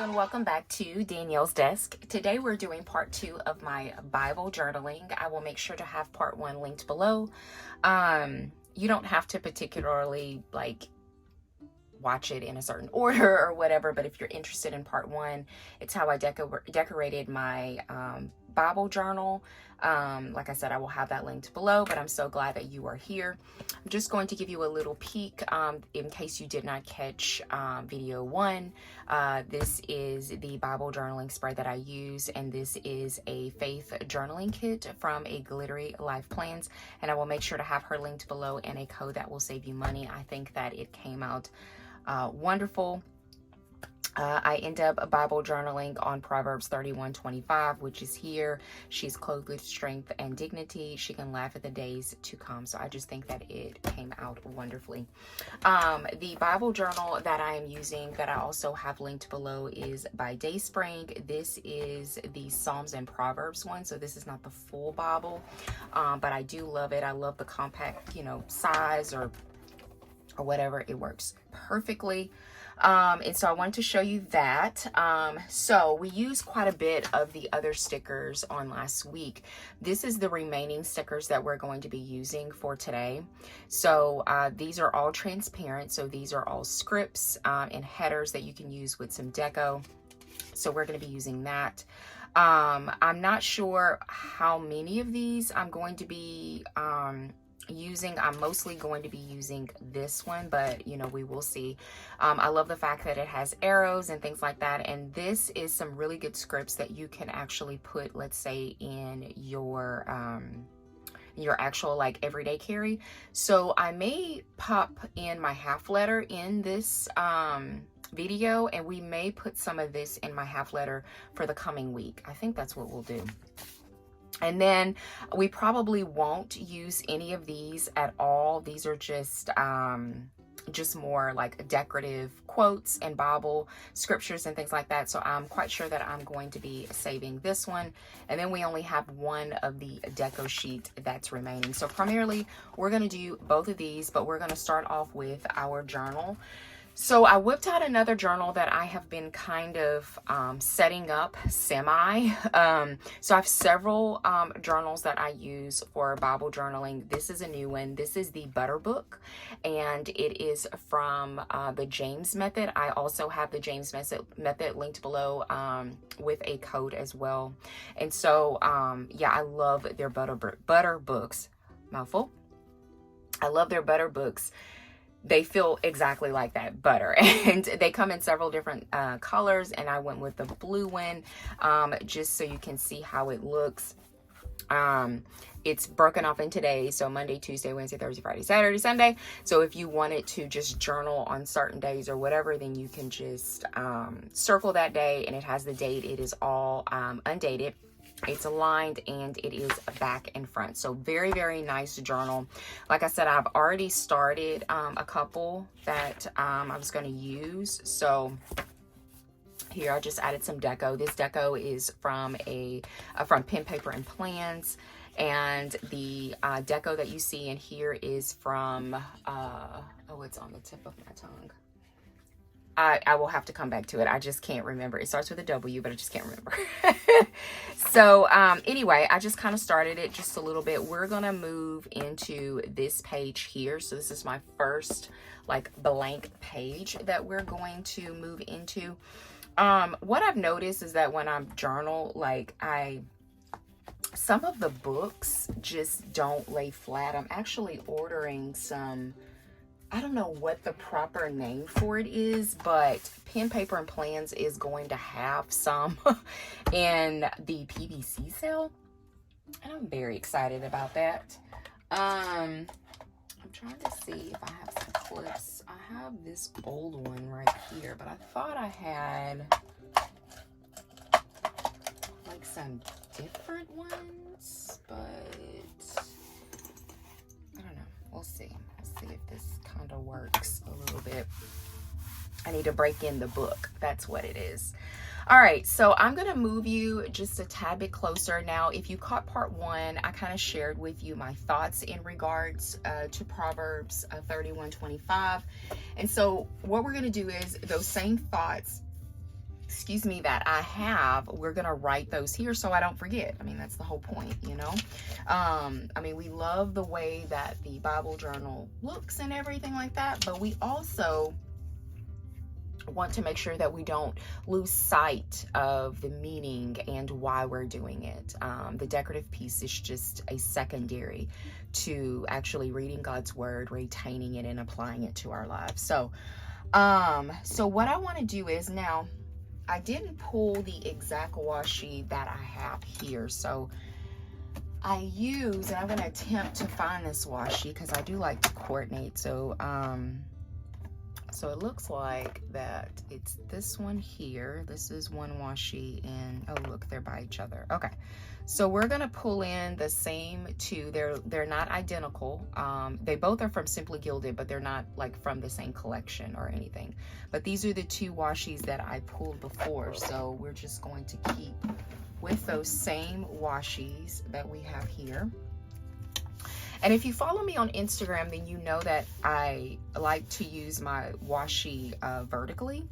and welcome back to Danielle's Desk. Today we're doing part 2 of my Bible journaling. I will make sure to have part 1 linked below. You don't have to particularly watch it in a certain order or whatever, but if you're interested in part 1, it's how I decorated my Bible journal. Like I said, I will have that linked below, but I'm so glad that you are here. I'm just going to give you a little peek in case you did not catch video 1. This is the Bible journaling spread that I use, and this is a faith journaling kit from a Glittery Life Plans, and I will make sure to have her linked below and a code that will save you money. I think that it came out wonderful. I end up Bible journaling on Proverbs 31:25, which is here. She's clothed with strength and dignity. She can laugh at the days to come. So I just think that it came out wonderfully. The Bible journal that I am using, that I also have linked below, is by Dayspring. This is the Psalms and Proverbs one. So this is not the full Bible, but I do love it. I love the compact, size or whatever. It works perfectly. And so I wanted to show you that. So we used quite a bit of the other stickers on last week. This is the remaining stickers that we're going to be using for today. So these are all transparent. So these are all scripts and headers that you can use with some deco. So we're going to be using that. I'm not sure how many of these I'm going to be using. I'm mostly going to be using this one, but we will see. I love the fact that it has arrows and things like that, and this is some really good scripts that you can actually put, let's say, in your actual everyday carry. So I may pop in my half letter in this video, and we may put some of this in my half letter for the coming week. I think that's what we'll do. And then we probably won't use any of these at all. These are just more like decorative quotes and Bible scriptures and things like that. So I'm quite sure that I'm going to be saving this one. And then we only have one of the deco sheet that's remaining. So primarily we're going to do both of these, but we're going to start off with our journal. So I whipped out another journal that I have been kind of setting up semi. So I have several journals that I use for Bible journaling. This is a new one. This is the Butter Book, and it is from the James Method. I also have the James Method linked below with a code as well. And so, yeah, I love their butter books. Mouthful. I love their butter books. They feel exactly like that, butter, and they come in several different colors, and I went with the blue one just so you can see how it looks. It's broken off into days, so Monday, Tuesday, Wednesday, Thursday, Friday, Saturday, Sunday. So if you wanted to just journal on certain days or whatever, then you can just circle that day, and it has the date. It is all undated. It's aligned, and it is back and front. So very, very nice journal. Like I said, I've already started a couple that I was going to use. So here I just added some deco. This deco is from from Pen, Paper, and Plans. And the deco that you see in here is from, oh, it's on the tip of my tongue. I will have to come back to it. I just can't remember. It starts with a W, but I just can't remember. So anyway, I just kind of started it just a little bit. We're going to move into this page here. So this is my first blank page that we're going to move into. What I've noticed is that when I journal, some of the books just don't lay flat. I'm actually ordering some, I don't know what the proper name for it is, but Pen, Paper, and Plans is going to have some in the PVC sale, and I'm very excited about that. I'm trying to see if I have some clips. I have this old one right here, but I thought I had some different ones, but I don't know. We'll see. See if this kind of works a little bit. I need to break in the book. That's what it is. All right, so I'm going to move you just a tad bit closer. Now, if you caught part 1, I kind of shared with you my thoughts in regards to Proverbs 31:25. And so what we're going to do is those same thoughts excuse me, that I have, we're gonna write those here so I don't forget. I mean, that's the whole point, you know. I mean, we love the way that the Bible journal looks and everything like that, but we also want to make sure that we don't lose sight of the meaning and why we're doing it. The decorative piece is just a secondary to actually reading God's word, retaining it, and applying it to our lives. So what I want to do is, now I didn't pull the exact washi that I have here, so I use, and I'm going to attempt to find this washi because I do like to coordinate. So so it looks like that it's this one here. This is one washi, and oh look, they're by each other. Okay, so we're gonna pull in the same two. They're not identical. They both are from Simply Gilded, but they're not like from the same collection or anything. But these are the two washis that I pulled before. So we're just going to keep with those same washis that we have here. And if you follow me on Instagram, then you know that I like to use my washi vertically.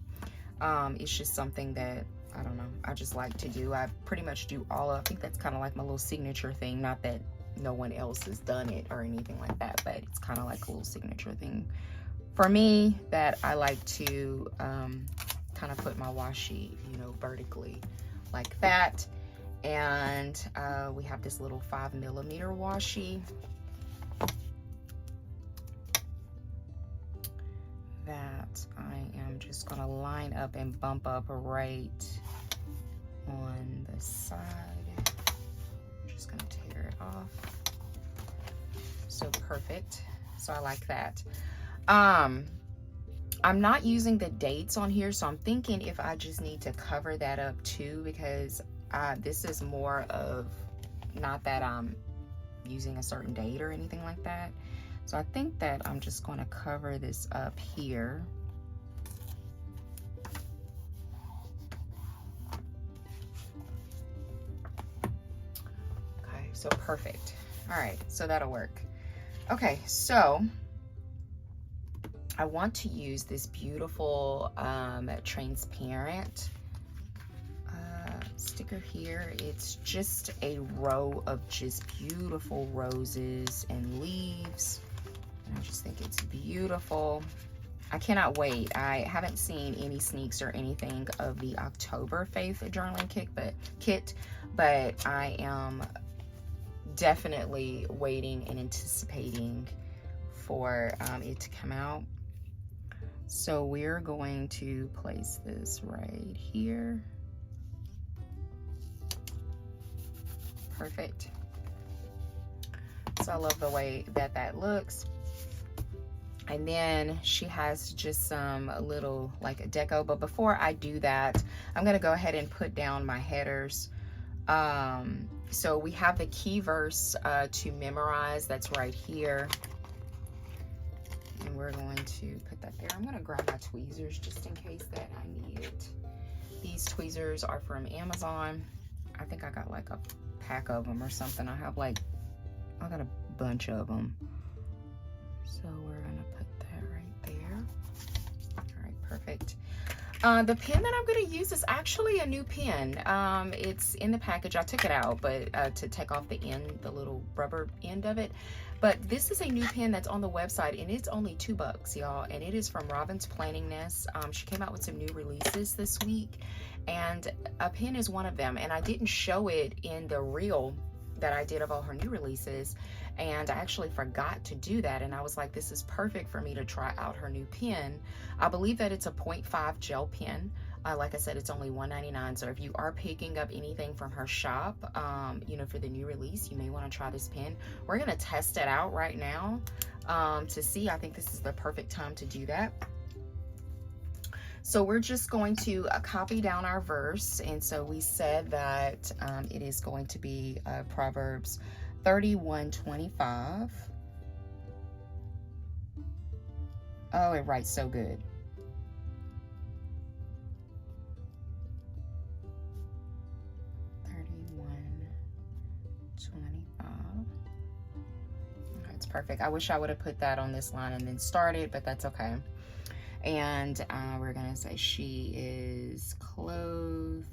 It's just something that, I don't know, I just like to do. I pretty much do I think that's kind of like my little signature thing. Not that no one else has done it or anything like that, but it's kind of like a little signature thing for me that I like to kind of put my washi, you know, vertically like that. And we have this little 5mm washi that I am just gonna line up and bump up right on the side. I'm just gonna tear it off. So perfect. So I like that. I'm not using the dates on here, so I'm thinking if I just need to cover that up too, because this is more of, not that I'm using a certain date or anything like that. So I think that I'm just going to cover this up here. Okay, so perfect. All right, so that'll work. Okay, so I want to use this beautiful transparent sticker here. It's just a row of just beautiful roses and leaves. I just think it's beautiful. I cannot wait. I haven't seen any sneaks or anything of the October Faith journaling kit, but I am definitely waiting and anticipating for it to come out. So we're going to place this right here. Perfect. So I love the way that that looks. And then she has just some little like a deco, but before I do that, I'm gonna go ahead and put down my headers. So we have the key verse to memorize, that's right here. And we're going to put that there. I'm gonna grab my tweezers just in case that I need it. These tweezers are from Amazon. I think I got like a pack of them or something. I got a bunch of them. So we're gonna put that right there. All right, perfect. The pen that I'm gonna use is actually a new pen. It's in the package. I took it out, but to take off the end, the little rubber end of it. But this is a new pen that's on the website, and it's only $2, y'all. And it is from Robin's Planning Nest. She came out with some new releases this week, and a pen is one of them. And I didn't show it in the reel that I did of all her new releases, and I actually forgot to do that. And I was like, this is perfect for me to try out her new pen. I believe that it's a 0.5 gel pen. Like I said, it's only $1.99. So if you are picking up anything from her shop, you know, for the new release, you may want to try this pen. We're gonna test it out right now to see. I think this is the perfect time to do that. So we're just going to copy down our verse. And so we said that it is going to be Proverbs 31:25. Oh, it writes so good. 31:25. Okay, it's perfect. I wish I would have put that on this line and then started, but that's okay. And we're gonna say she is clothed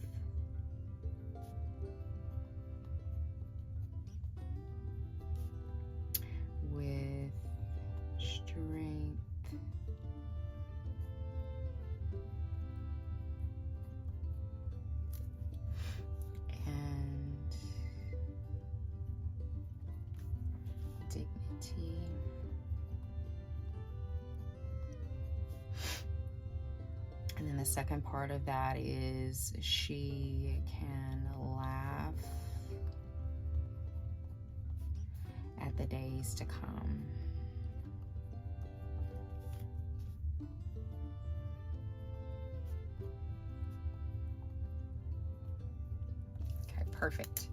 with strength and dignity. And then the second part of that is she can laugh at the days to come. Okay, perfect.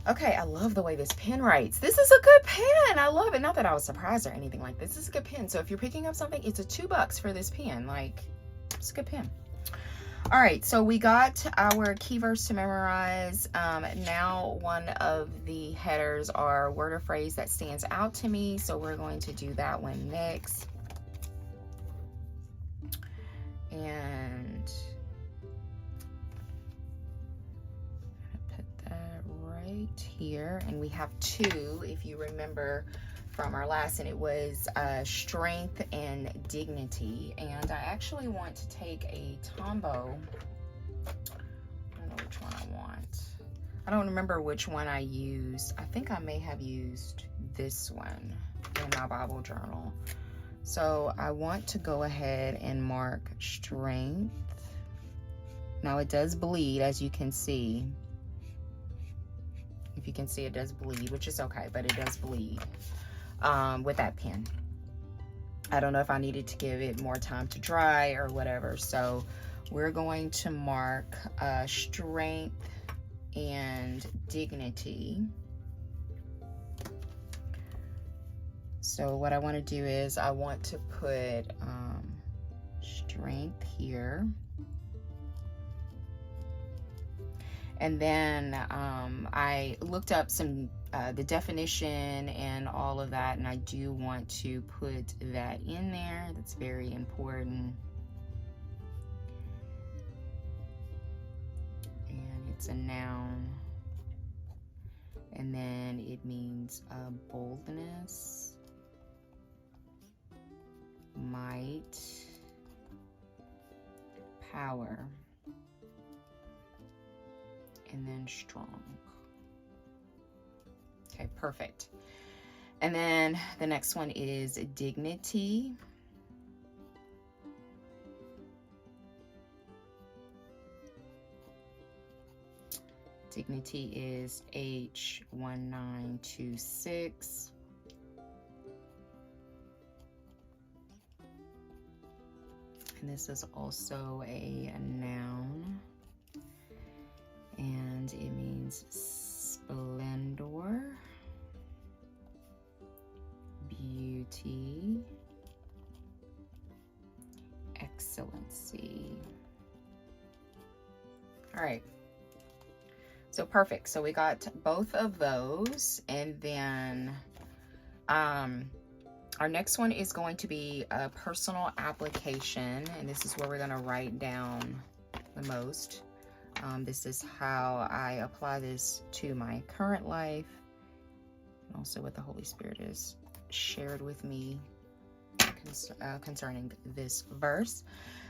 Okay, I love the way this pen writes. This is a good pen. I love it. Not that I was surprised or anything like this. This is a good pen. So if you're picking up something, it's a $2 for this pen. Like, it's a good pen. All right, so we got our key verse to memorize. Now one of the headers are word or phrase that stands out to me. So we're going to do that one next. And put that right here. And we have two, if you remember from our last, and it was strength and dignity. And I actually want to take a Tombow. I don't know which one I want. I don't remember which one I used. I think I may have used this one in my Bible journal. So I want to go ahead and mark strength. Now it does bleed, as you can see. If you can see, it does bleed, which is okay, but it does bleed. With that pen. I don't know if I needed to give it more time to dry or whatever. So we're going to mark strength and dignity. So what I want to do is I want to put strength here. And then I looked up some the definition and all of that, and I do want to put that in there. That's very important. And it's a noun. And then it means boldness, might, power, and then strong. Okay, perfect. And then the next one is dignity. Dignity is H1926. And this is also a noun. And it means splendor, beauty, excellency. All right. So perfect. So we got both of those. And then our next one is going to be a personal application. And this is where we're going to write down the most. This is how I apply this to my current life, and also what the Holy Spirit has shared with me concerning this verse.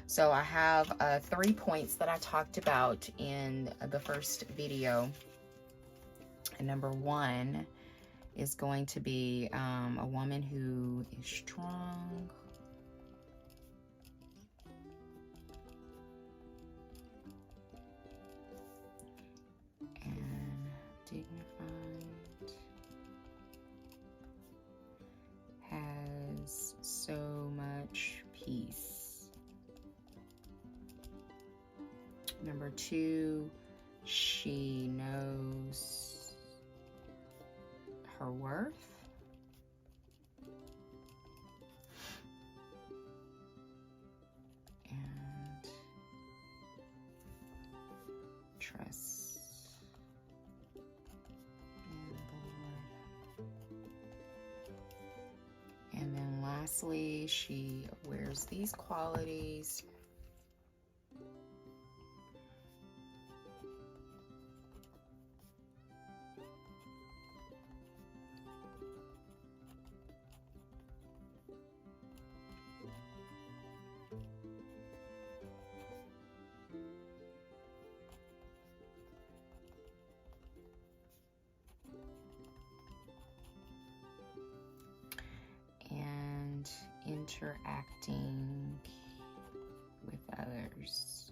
So I have 3 points that I talked about in the first video. And number 1 is going to be a woman who is strong, dignified, has so much peace. Number 2, she knows her worth. And trusts in the Lord. And then lastly, she wears these qualities. And interacting with others.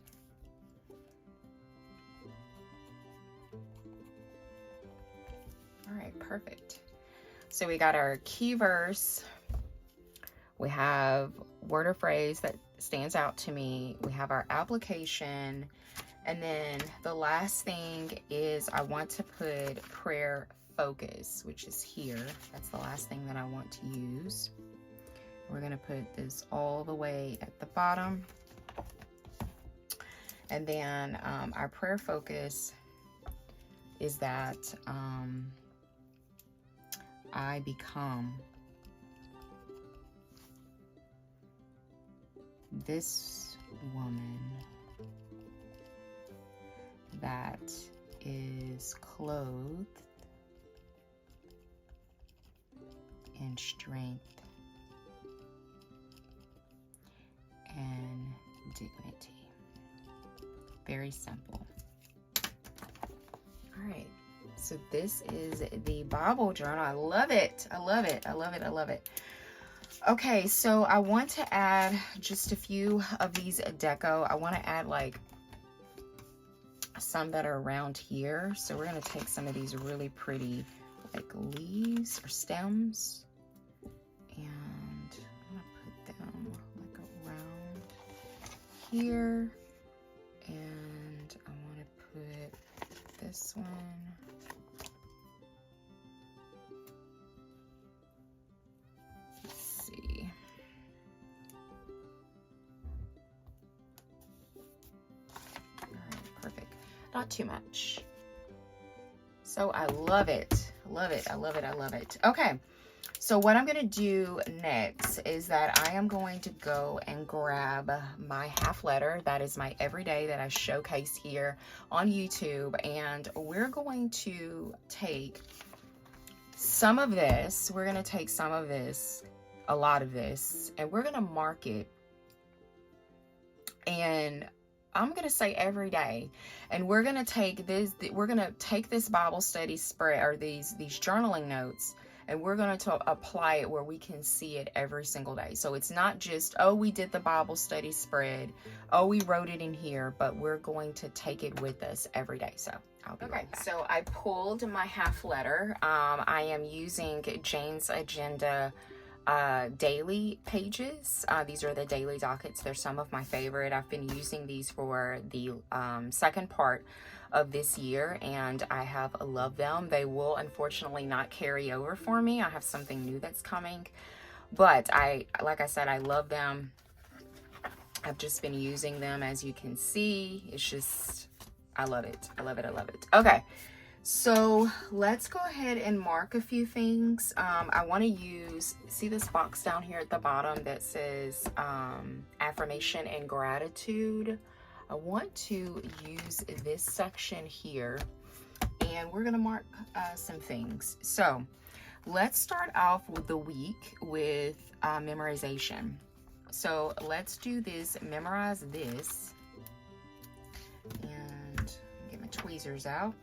All right, perfect. So we got our key verse. We have word or phrase that stands out to me. We have our application. And then the last thing is I want to put prayer focus, which is here. That's the last thing that I want to use. We're going to put this all the way at the bottom. And then our prayer focus is that I become this woman that is clothed in strength and dignity. Very simple. All right, so this is the Bible journal. I love it. I love it. I love it. I love it. Okay, so I want to add just a few of these deco. I want to add like some that are around here. So we're going to take some of these really pretty like leaves or stems, and I'm going to put them like around here. And I want to put this one not too much. So I love it. Love it. I love it. I love it. Okay. So what I'm going to do next is that I am going to go and grab my half letter. That is my everyday that I showcase here on YouTube. And we're going to take some of this. We're going to take some of this, a lot of this, and we're going to mark it. And I'm going to say every day, and we're going to take this Bible study spread, or these journaling notes, and we're going to apply it where we can see it every single day. So it's not just, oh, we did the Bible study spread, oh, we wrote it in here, but we're going to take it with us every day. So I'll be right back. So I pulled my half letter. I am using Jane's Agenda daily pages. These are the daily dockets. They're some of my favorite. I've been using these for the second part of this year, and I have loved them. They will unfortunately not carry over for me. I have something new that's coming, but like I said, I love them. I've just been using them, as you can see. It's just, I love it. I love it. I love it. Okay. So let's go ahead and mark a few things. I want to use, see this box down here at the bottom that says affirmation and gratitude. I want to use this section here, and we're going to mark some things. So let's start off with the week with memorization. So let's do this, memorize this, and get my tweezers out.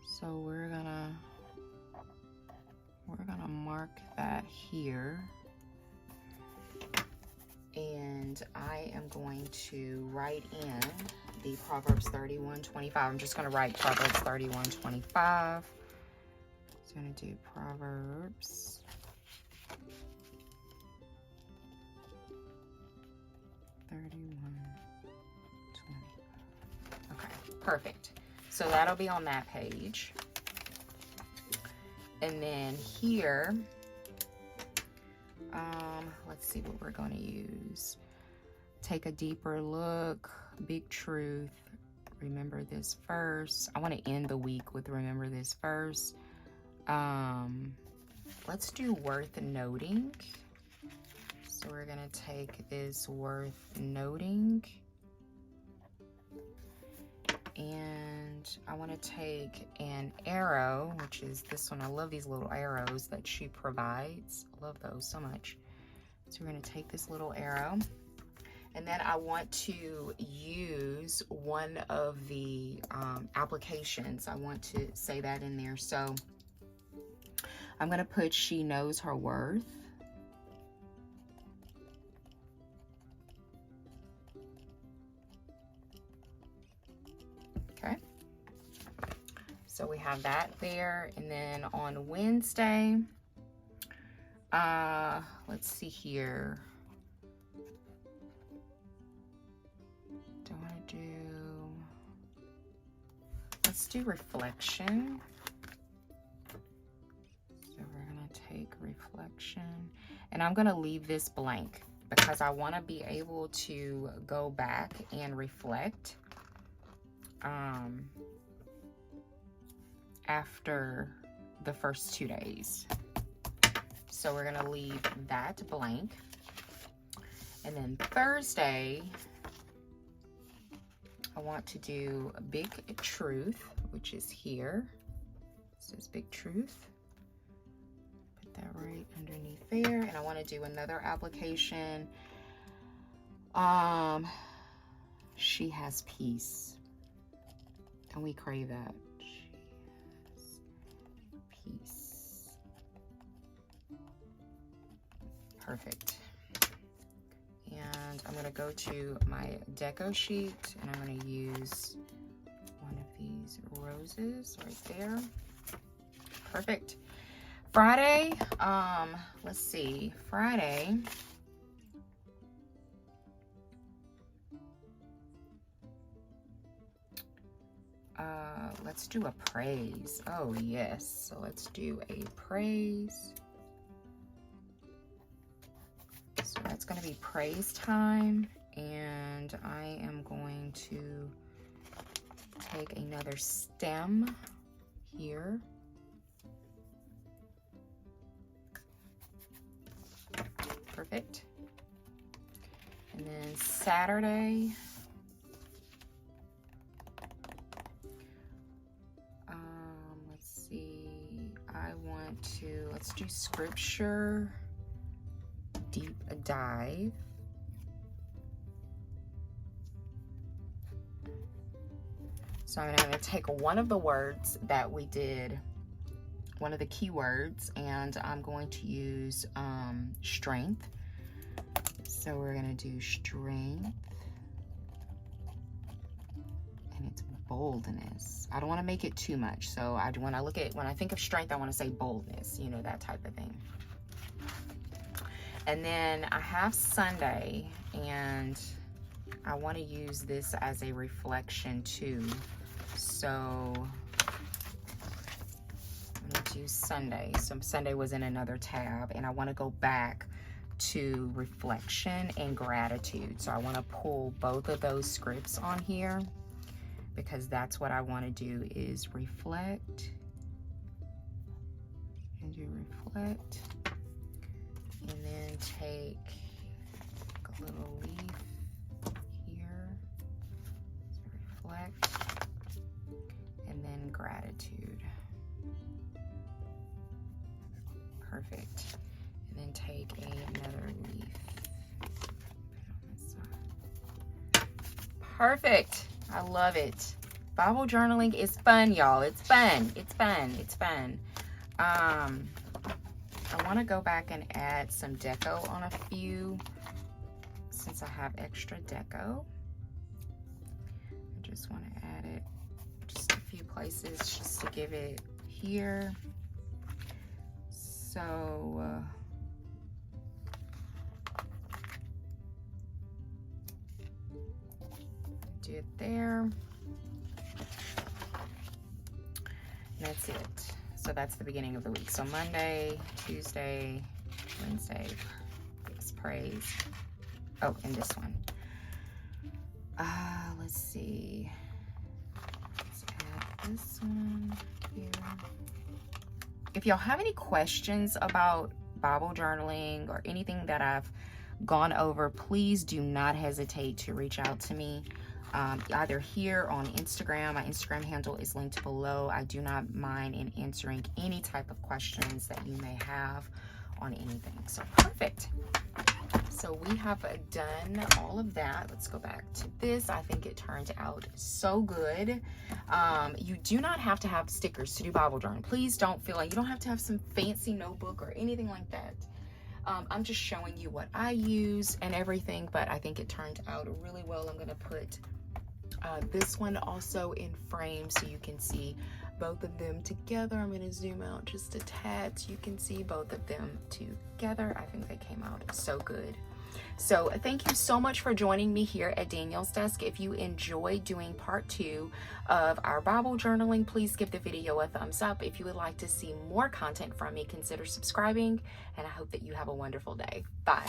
So we're gonna mark that here, and I am going to write in the Proverbs 31:25. I'm just gonna write Proverbs 31:25. So I'm gonna do Proverbs 31:25. Okay, perfect. So that'll be on that page. And then here, let's see what we're going to use. Take a deeper look, big truth, remember this verse. I want to end the week with remember this verse. Let's do worth noting. So we're gonna take this worth noting, and I want to take an arrow, which is this one. I love these little arrows that she provides. I love those so much. So we're gonna take this little arrow, and then I want to use one of the applications. I want to say that in there. So I'm gonna put she knows her worth. Okay, so we have that there. And then on Wednesday, let's see here. Let's do reflection. So we're gonna take reflection, and I'm gonna leave this blank because I want to be able to go back and reflect after the first 2 days. So we're gonna leave that blank. And then Thursday, I want to do a big truth, which is here. This is big truth. Put that right underneath there. And I want to do another application. She has peace. And we crave that. She has peace. Perfect. And I'm going to go to my deco sheet, and I'm going to use one of these roses right there. Perfect. Friday, let's see. Friday, let's do a praise. Oh, yes. So let's do a praise. So that's going to be praise time, and I am going to take another stem here. Perfect. And then Saturday, let's see, let's do scripture deep dive. So I'm going to take one of the words that we did, one of the keywords, and I'm going to use strength. So we're going to do strength, and it's boldness. I don't want to make it too much. So when I think of strength, I want to say boldness, you know, that type of thing. And then I have Sunday, and I want to use this as a reflection too. So I'm going to do Sunday. So Sunday was in another tab, and I want to go back to reflection and gratitude. So I want to pull both of those scripts on here, because that's what I want to do, is reflect and do reflect. And then take a little leaf here, so reflect, and then gratitude. Perfect. And then take another leaf, put it on this side. Perfect. I love it. Bible journaling is fun, y'all. It's fun. It's fun. It's fun. I want to go back and add some deco on a few, since I have extra deco. I just want to add it just a few places just to give it here. So do it there. And that's it. So that's the beginning of the week. So Monday, Tuesday, Wednesday, yes, praise. Oh, and this one. Let's see. this one here. If y'all have any questions about Bible journaling or anything that I've gone over, please do not hesitate to reach out to me. Either here on Instagram. My Instagram handle is linked below. I do not mind in answering any type of questions that you may have on anything. So perfect. So we have done all of that. Let's go back to this. I think it turned out so good. You do not have to have stickers to do Bible journaling. Please don't feel like you don't have to have some fancy notebook or anything like that. I'm just showing you what I use and everything, but I think it turned out really well. I'm gonna put this one also in frame so you can see both of them together. I'm going to zoom out just a tad so you can see both of them together. I think they came out so good. So thank you so much for joining me here at Danielle's Desk. If you enjoyed doing part 2 of our Bible journaling, please give the video a thumbs up. If you would like to see more content from me, consider subscribing, and I hope that you have a wonderful day. Bye.